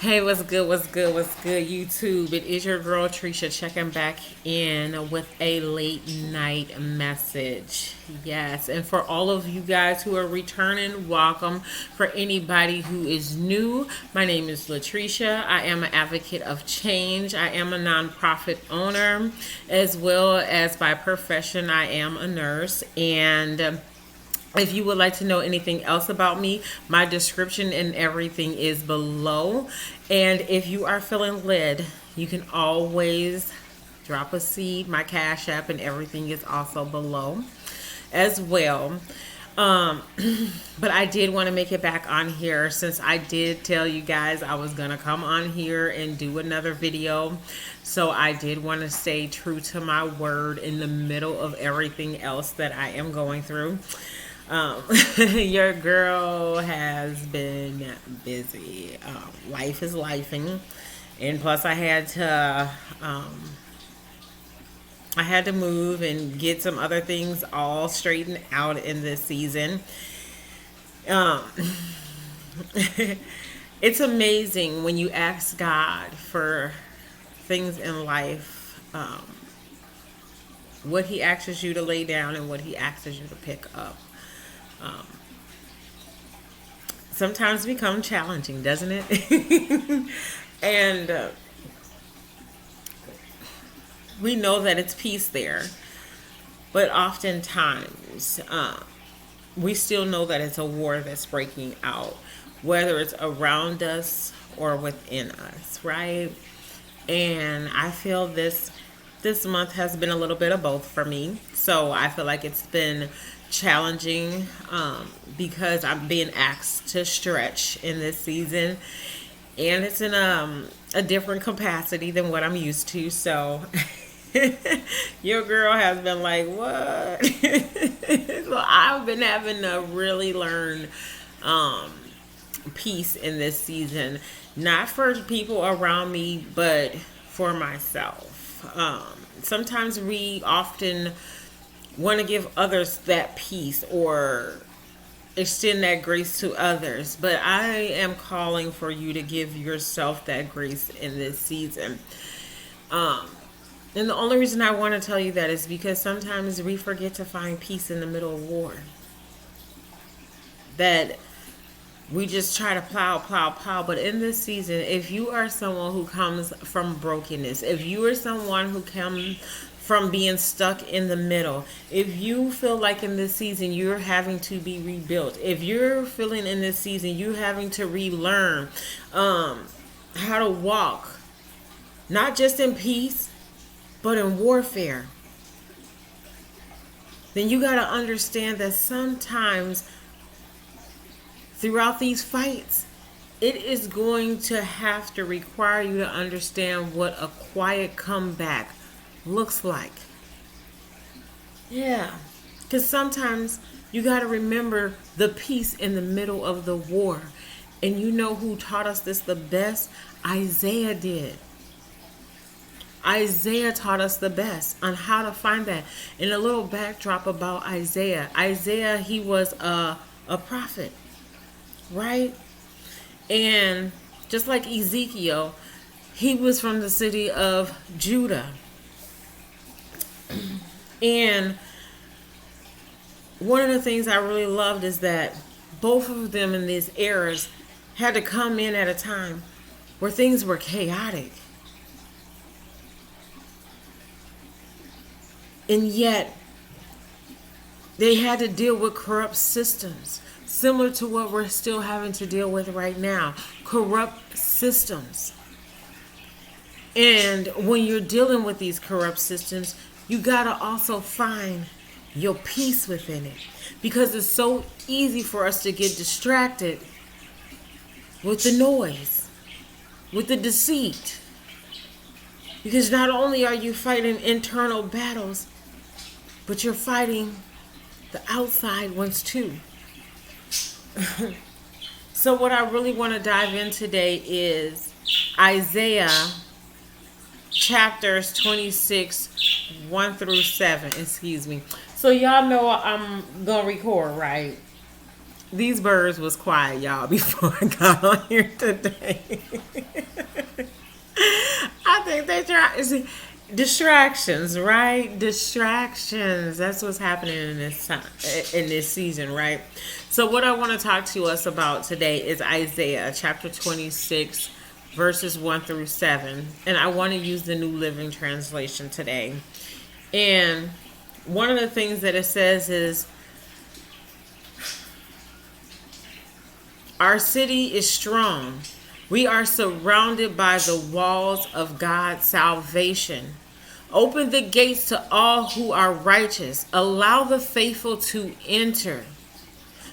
Hey, what's good? What's good? What's good, YouTube? It is your girl Trisha checking back in with a late night message. Yes, and for all of you guys who are returning, welcome. For anybody who is new, my name is Latricia. I am an advocate of change. I am a nonprofit owner, as well as by profession, I am a nurse. And if you would like to know anything else about me, my description and everything is below. And if you are feeling led, you can always drop a seed. My Cash App and everything is also below as well. Um, but I did want to make it back on here since I did tell you guys I was going to come on here and do another video. So I did want to stay true to my word in the middle of everything else that I am going through. Um, your girl has been busy. Life is lifing, and plus I had to move and get some other things all straightened out in this season. Um, it's amazing when you ask God for things in life, what He asks you to lay down and what He asks you to pick up. Um, Sometimes become challenging, doesn't it? And we know that it's peace there, but oftentimes we still know that it's a war that's breaking out, whether it's around us or within us, right? And I feel this month has been a little bit of both for me. So I feel like it's been challenging because I'm being asked to stretch in this season, and it's in a different capacity than what I'm used to. So your girl has been like, what? So I've been having to really learn peace in this season, not for people around me, but for myself. Sometimes we often want to give others that peace or extend that grace to others, but I am calling for you to give yourself that grace in this season. Um, and the only reason I want to tell you that is because sometimes we forget to find peace in the middle of war. That we just try to plow. But in this season, if you are someone who comes from brokenness, if you are someone who comes from being stuck in the middle, if you feel like in this season you're having to be rebuilt, if you're feeling in this season you're having to relearn how to walk, not just in peace, but in warfare, then you got to understand that sometimes throughout these fights, it is going to have to require you to understand what a quiet comeback looks like. Yeah. Because sometimes you got to remember the peace in the middle of the war. And you know who taught us this the best? Isaiah did. Isaiah taught us the best on how to find that. And a little backdrop about Isaiah. Isaiah, he was a prophet, right? And just like Ezekiel, he was from the city of Judah. And one of the things I really loved is that both of them in these eras had to come in at a time where things were chaotic. And yet, they had to deal with corrupt systems, similar to what we're still having to deal with right now. Corrupt systems. And when you're dealing with these corrupt systems, you got to also find your peace within it. Because it's so easy for us to get distracted with the noise, with the deceit. Because not only are you fighting internal battles, but you're fighting the outside ones too. So what I really want to dive in today is Isaiah chapters 26, 1 through 7. Excuse me. So y'all know I'm going to record, right? These birds was quiet, y'all, before I got on here today. think they try. Distractions, right? Distractions. That's what's happening in this time, in this season, right? So, what I want to talk to us about today is Isaiah chapter 26, verses 1 through 7, and I want to use the New Living Translation today. And one of the things that it says is, "Our city is strong. We are surrounded by the walls of God's salvation. Open the gates to all who are righteous. Allow the faithful to enter.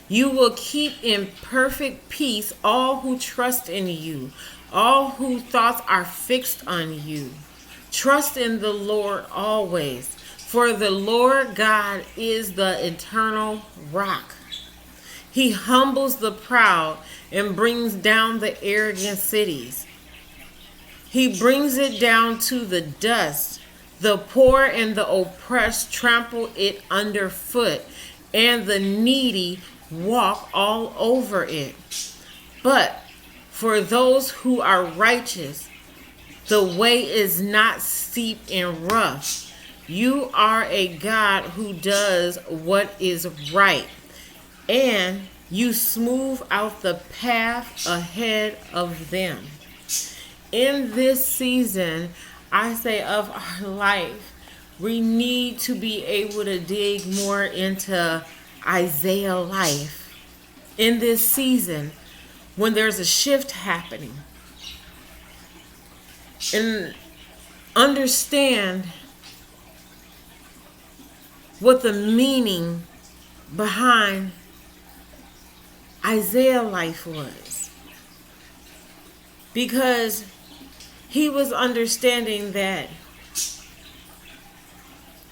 You will keep in perfect peace all who trust in you, all whose thoughts are fixed on you. Trust in the Lord always, for the Lord God is the eternal rock. He humbles the proud and brings down the arrogant cities. He brings it down to the dust. The poor and the oppressed trample it underfoot, and the needy walk all over it. But for those who are righteous, the way is not steep and rough. You are a God who does what is right, and you smooth out the path ahead of them." In this season, I say, of our life, we need to be able to dig more into Isaiah life. In this season, when there's a shift happening, and understand what the meaning behind Isaiah life was. Because he was understanding that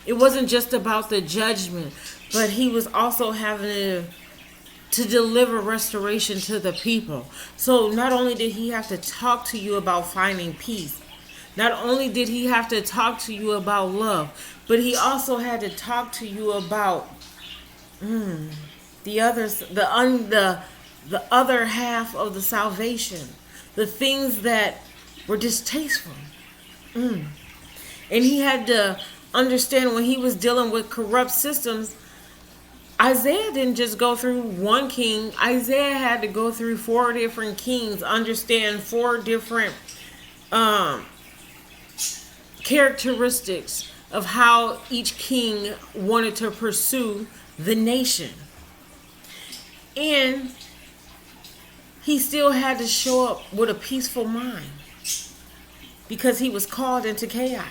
it wasn't just about the judgment, but he was also having to deliver restoration to the people. So not only did he have to talk to you about finding peace, not only did he have to talk to you about love, but he also had to talk to you about the others, the other half of the salvation, the things that were distasteful. And he had to understand, when he was dealing with corrupt systems, Isaiah didn't just go through one king. Isaiah had to go through 4 different kings, understand 4 different characteristics of how each king wanted to pursue the nation. And he still had to show up with a peaceful mind, because he was called into chaos.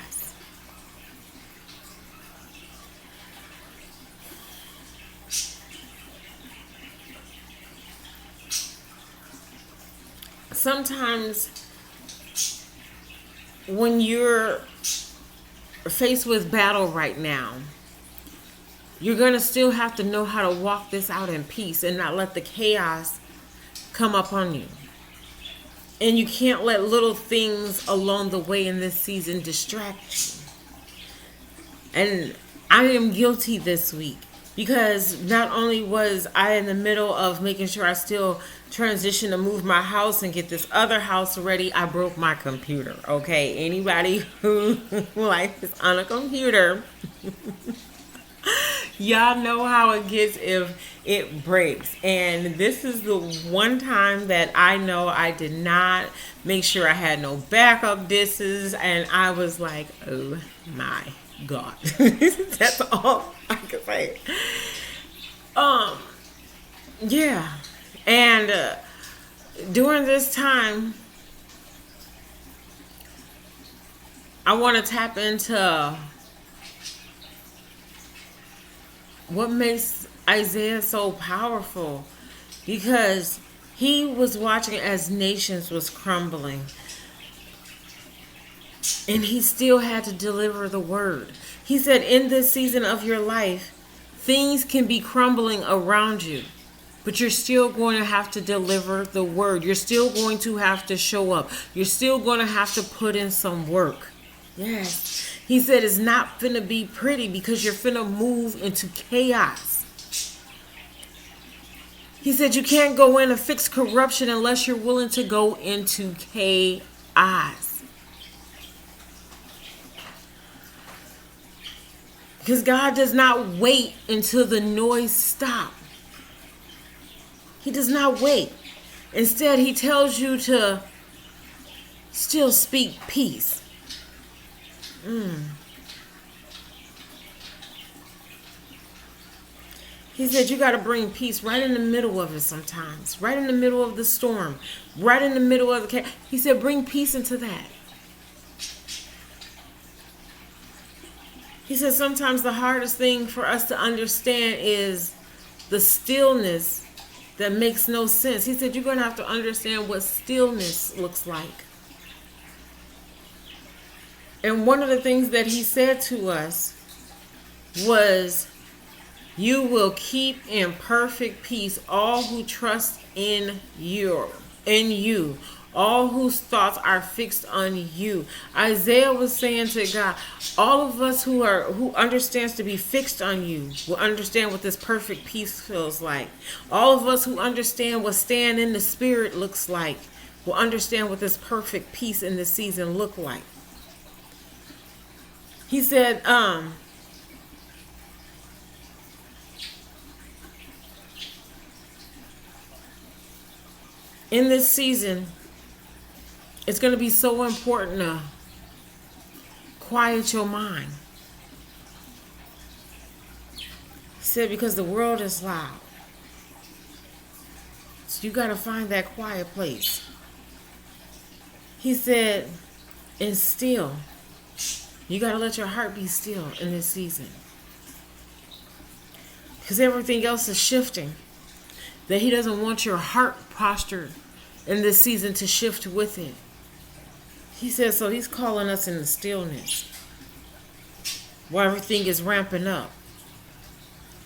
Sometimes when you're faced with battle right now, you're going to still have to know how to walk this out in peace and not let the chaos come upon you. And you can't let little things along the way in this season distract you. And I am guilty this week, because not only was I in the middle of making sure I still transition to move my house and get this other house ready, I broke my computer. Okay, anybody who life is on a computer, y'all know how it gets if it breaks. And this is the one time that I know I did not make sure I had no backup disks, and I was like, oh my God. That's all I can say. Yeah. And during this time, I want to tap into what makes Isaiah so powerful, because he was watching as nations was crumbling, and he still had to deliver the word. He said, in this season of your life, things can be crumbling around you, but you're still going to have to deliver the word. You're still going to have to show up. You're still going to have to put in some work. Yes. He said it's not finna be pretty, because you're finna move into chaos. He said you can't go in and fix corruption unless you're willing to go into chaos. Because God does not wait until the noise stops. He does not wait. Instead, he tells you to still speak peace. He said you got to bring peace right in the middle of it sometimes. Right in the middle of the storm. Right in the middle of the chaos. He said bring peace into that. He said sometimes the hardest thing for us to understand is the stillness that makes no sense. He said you're going to have to understand what stillness looks like. And one of the things that he said to us was, you will keep in perfect peace all who trust in you, all whose thoughts are fixed on you. Isaiah was saying to God, all of us who understands to be fixed on you will understand what this perfect peace feels like. All of us who understand what staying in the spirit looks like will understand what this perfect peace in this season look like. He said, in this season, it's going to be so important to quiet your mind. He said, because the world is loud. So you got to find that quiet place. He said, and still. You got to let your heart be still in this season. Because everything else is shifting. That he doesn't want your heart posture in this season to shift with it. He says, so he's calling us in the stillness. While everything is ramping up.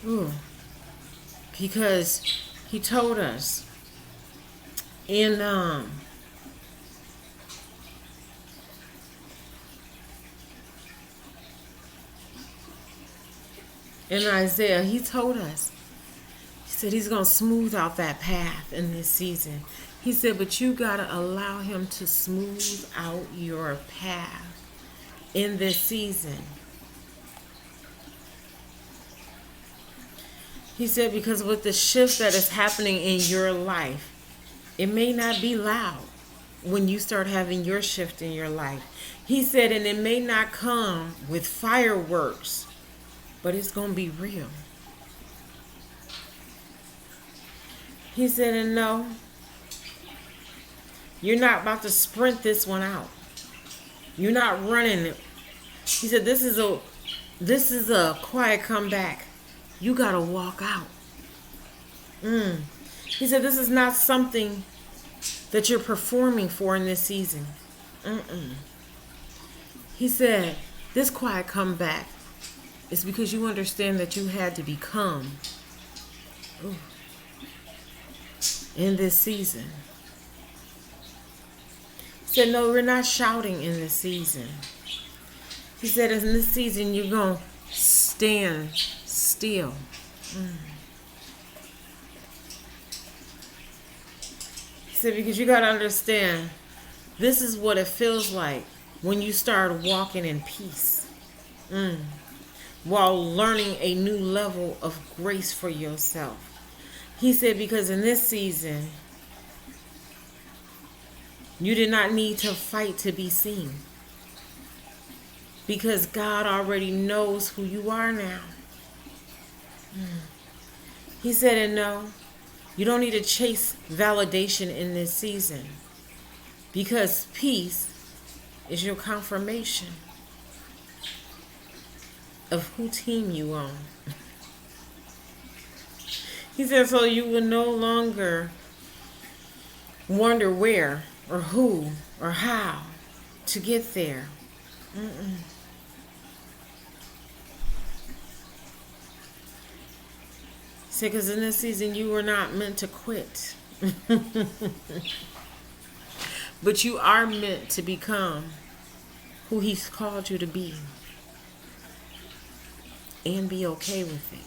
Ooh. Because he told us in Isaiah, he told us, he said he's going to smooth out that path in this season. He said, but you got to allow him to smooth out your path in this season. He said, because with the shift that is happening in your life, it may not be loud when you start having your shift in your life. He said, and it may not come with fireworks, but it's going to be real. He said, and no, you're not about to sprint this one out. You're not running it. He said, this is a quiet comeback. You got to walk out. He said, this is not something that you're performing for in this season. He said, this quiet comeback is because you understand that you had to become in this season. He said, no, we're not shouting in this season. He said, in this season, you're going to stand still. He said, because you got to understand, this is what it feels like when you start walking in peace. While learning a new level of grace for yourself. He said, because in this season, you did not need to fight to be seen. Because God already knows who you are now. He said, and no, you don't need to chase validation in this season. Because peace is your confirmation of who team you on. He said, so you will no longer wonder where or who or how to get there. He said, because in this season you were not meant to quit. But you are meant to become who he's called you to be. And be okay with it.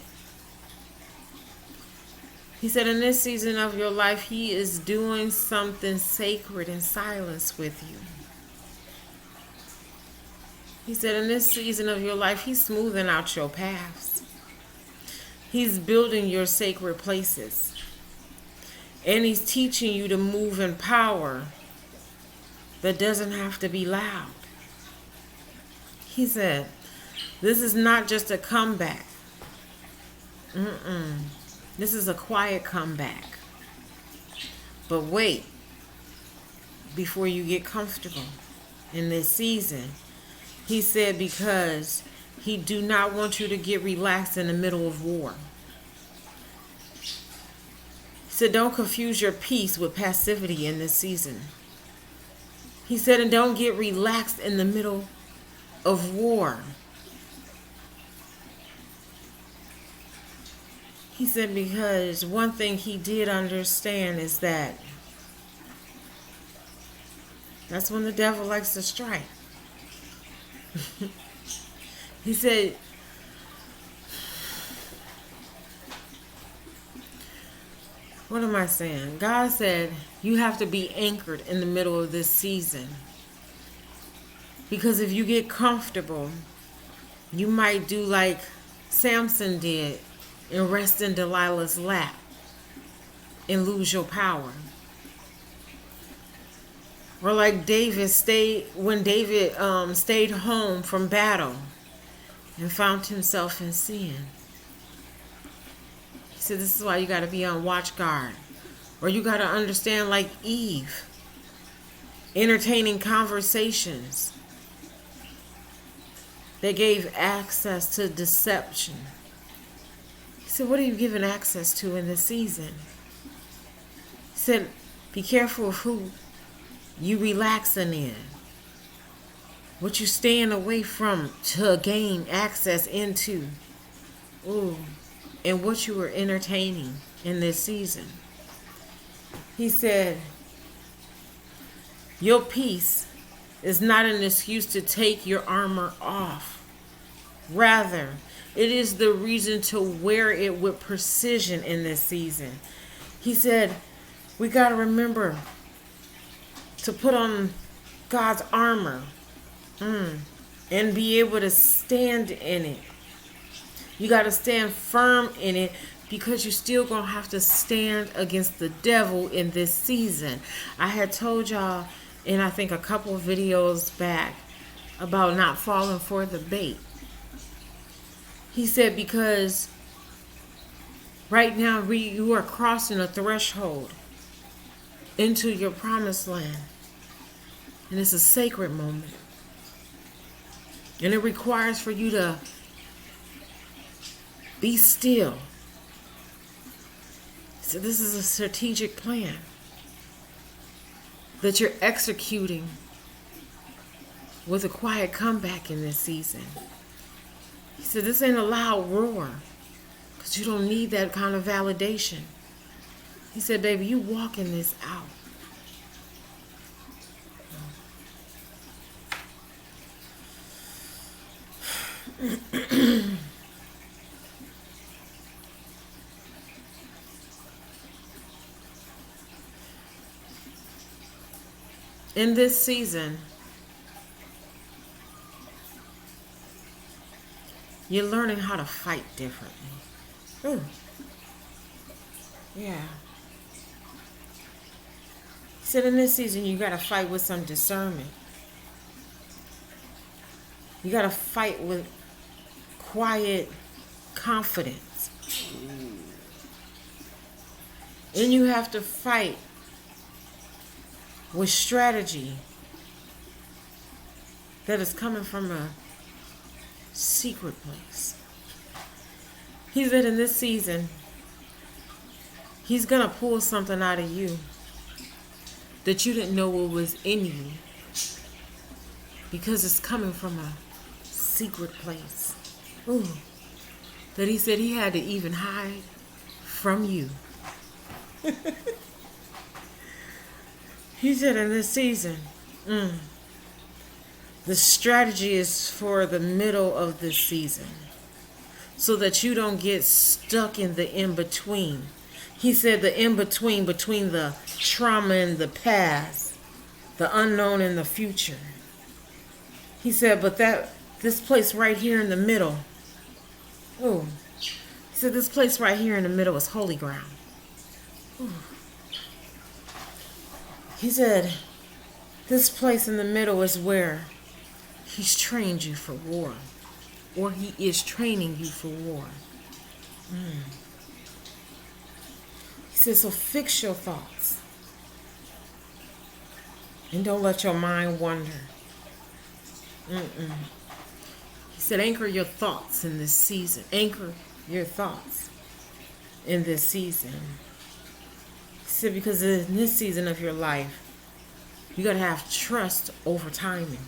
He said, in this season of your life, he is doing something sacred in silence with you. He said in this season of your life, he's smoothing out your paths. He's building your sacred places. And he's teaching you to move in power that doesn't have to be loud. He said, this is not just a comeback. This is a quiet comeback. But wait, before you get comfortable in this season, he said, because he do not want you to get relaxed in the middle of war. He said, don't confuse your peace with passivity in this season. He said, and don't get relaxed in the middle of war. He said, because one thing he did understand is that that's when the devil likes to strike. He said, what am I saying? God said you have to be anchored in the middle of this season. Because if you get comfortable, you might do like Samson did and rest in Delilah's lap and lose your power. Or like David stayed home from battle and found himself in sin. He said this is why you got to be on watch guard. Or you got to understand, like Eve, entertaining conversations that gave access to deception. He said, what are you giving access to in this season? He said, be careful of who you relaxing in. What you staying away from to gain access into. Ooh. And what you were entertaining in this season. He said, your peace is not an excuse to take your armor off. Rather, it is the reason to wear it with precision in this season. He said, we got to remember to put on God's armor and be able to stand in it. You got to stand firm in it because you're still going to have to stand against the devil in this season. I had told y'all in I think a couple of videos back about not falling for the bait. He said because right now you are crossing a threshold into your promised land. And it's a sacred moment. And it requires for you to be still. So this is a strategic plan that you're executing with a quiet comeback in this season. He said this ain't a loud roar because you don't need that kind of validation. He said, baby, you walking this out. In this season, you're learning how to fight differently. Ooh. Yeah. He said in this season, you got to fight with some discernment. You got to fight with quiet confidence. And you have to fight with strategy that is coming from a secret place. He said in this season, he's going to pull something out of you that you didn't know what was in you because it's coming from a secret place. Ooh. That he said he had to even hide from you. He said in this season, the strategy is for the middle of this season so that you don't get stuck in the in-between. He said the in-between between the trauma and the past, the unknown and the future. He said, but this place right here in the middle. Ooh. He said, this place right here in the middle is holy ground. Ooh. He said, this place in the middle is where he's trained you for war. Or he is training you for war. He said, so fix your thoughts. And don't let your mind wander. He said, anchor your thoughts in this season. Anchor your thoughts in this season. He said, because in this season of your life, you got to have trust over timing.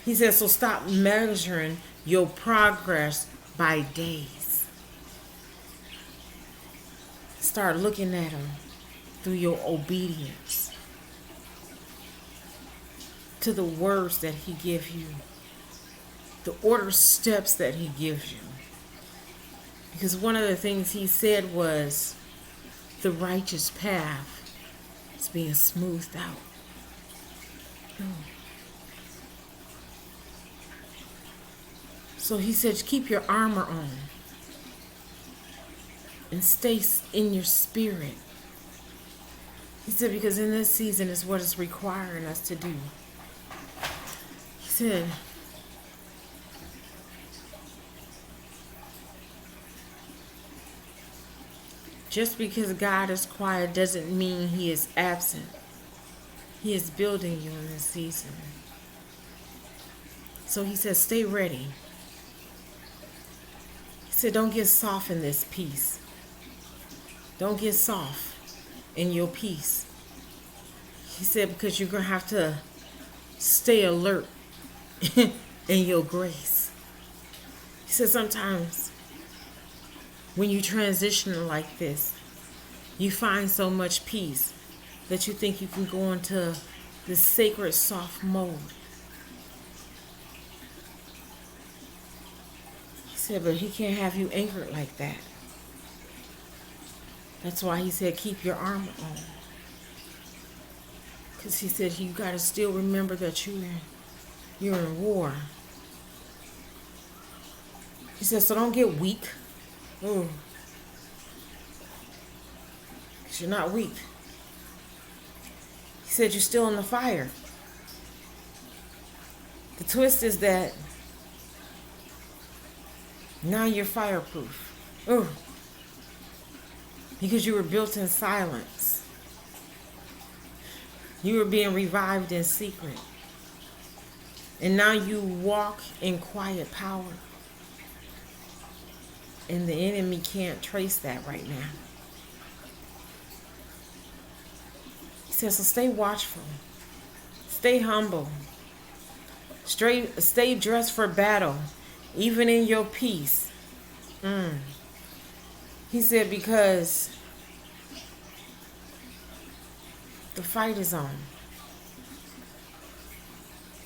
He said, so stop measuring your progress by days. Start looking at them through your obedience to the words that he gives you, the order steps that he gives you. Because one of the things he said was the righteous path is being smoothed out. So he said, keep your armor on and stay in your spirit. He said, because in this season is what is requiring us to do. He said, just because God is quiet doesn't mean he is absent. He is building you in this season. So he says, stay ready. He said, don't get soft in this peace. Don't get soft in your peace. He said, because you're going to have to stay alert in your grace. He said, sometimes when you transition like this, you find so much peace that you think you can go into this sacred soft mode. He said, but he can't have you anchored like that. That's why he said, keep your armor on. Because he said, you got to still remember that you're in war. He said, so don't get weak. Because you're not weak. He said, you're still in the fire. The twist is that now you're fireproof. Because you were built in silence. You were being revived in secret. And now you walk in quiet power. And the enemy can't trace that right now. He says, so stay watchful. Stay humble. Stay dressed for battle, even in your peace. He said, because the fight is on.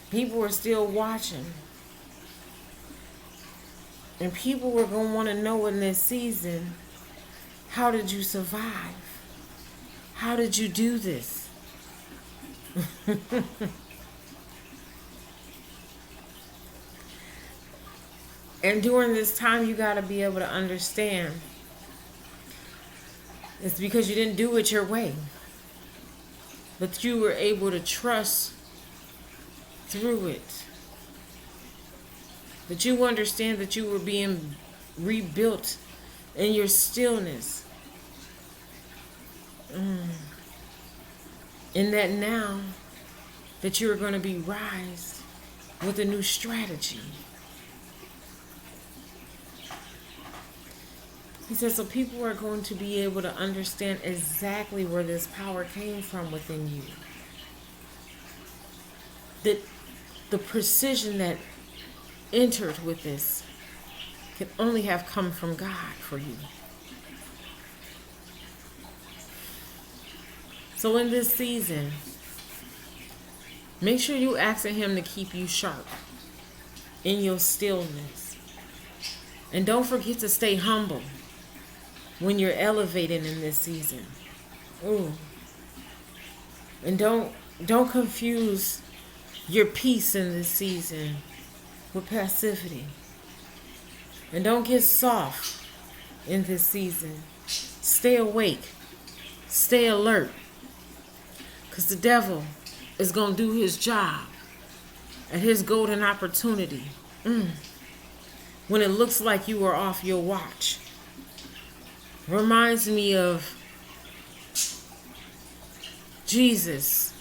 People are still watching. And people are going to want to know in this season, how did you survive? How did you do this? And during this time, you got to be able to understand it's because you didn't do it your way. But you were able to trust through it. That you understand that you were being rebuilt in your stillness. And that now that you're going to be rised with a new strategy. He says, so people are going to be able to understand exactly where this power came from within you. That the precision that entered with this can only have come from God for you. So in this season, make sure you ask him to keep you sharp in your stillness. And don't forget to stay humble when you're elevating in this season. And don't confuse your peace in this season with passivity. And don't get soft in this season. Stay awake. Stay alert. Because the devil is going to do his job at his golden opportunity. When it looks like you are off your watch. Reminds me of Jesus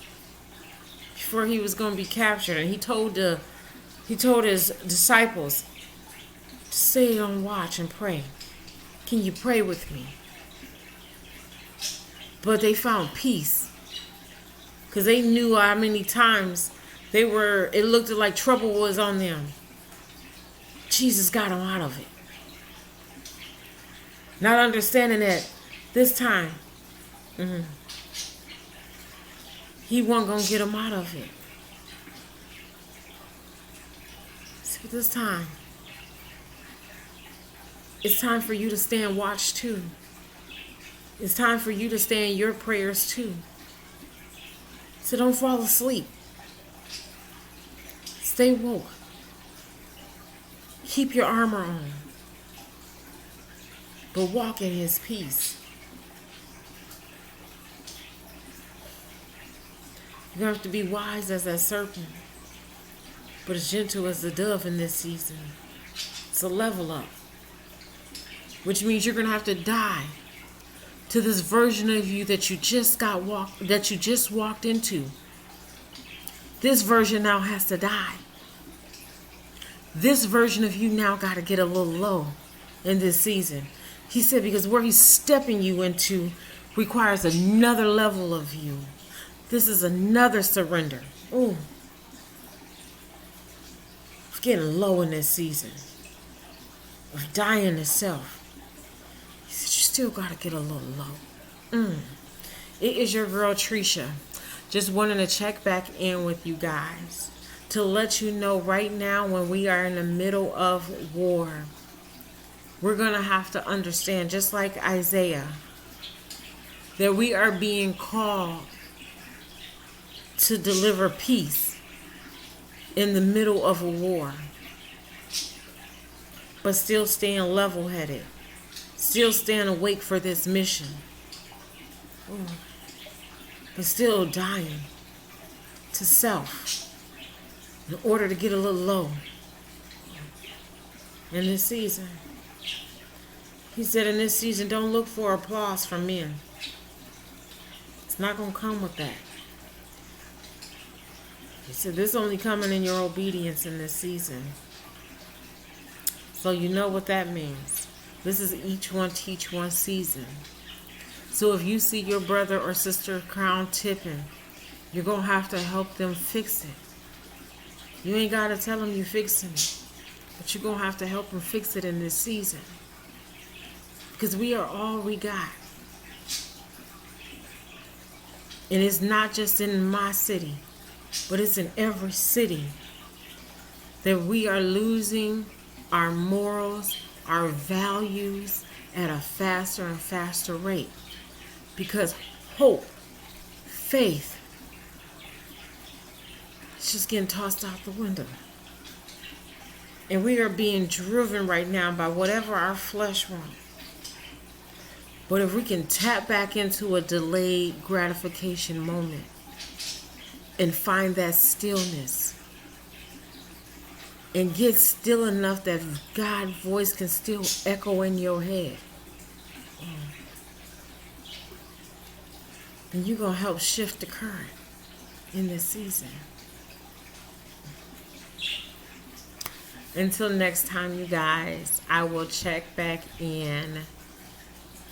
before he was going to be captured, and he told his disciples to stay on watch and pray. Can you pray with me? But they found peace because they knew how many times it looked like trouble was on them. Jesus got them out of it. Not understanding that this time, he wasn't going to get them out of it. So this time, it's time for you to stand watch too. It's time for you to stay in your prayers too. So don't fall asleep. Stay woke. Keep your armor on. But walk in his peace. You're going to have to be wise as that serpent, but as gentle as the dove in this season. It's a level up. Which means you're going to have to die to this version of you that you just walked into. This version now has to die. This version of you now got to get a little low in this season. He said because where he's stepping you into requires another level of you. This is another surrender. Ooh. Of getting low in this season. Of dying to self. He said you still got to get a little low. It is your girl Trisha. Just wanting to check back in with you guys. To let you know right now when we are in the middle of war. We're going to have to understand, just like Isaiah, that we are being called to deliver peace in the middle of a war. But still staying level-headed. Still staying awake for this mission. But still dying to self in order to get a little low in this season. He said in this season, don't look for applause from men. It's not going to come with that. He said this only coming in your obedience in this season. So you know what that means. This is each one teach one season. So if you see your brother or sister crown tipping, you're going to have to help them fix it. You ain't got to tell them you're fixing it. But you're going to have to help them fix it in this season. Because we are all we got. And it's not just in my city, but it's in every city that we are losing our morals, our values at a faster and faster rate. Because hope, faith, it's just getting tossed out the window. And we are being driven right now by whatever our flesh wants. But if we can tap back into a delayed gratification moment and find that stillness and get still enough that God's voice can still echo in your head, then you're going to help shift the current in this season. Until next time, you guys, I will check back in.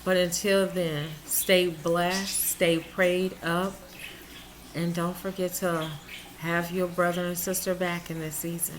But until then, stay blessed, stay prayed up, and don't forget to have your brother and sister back in this season.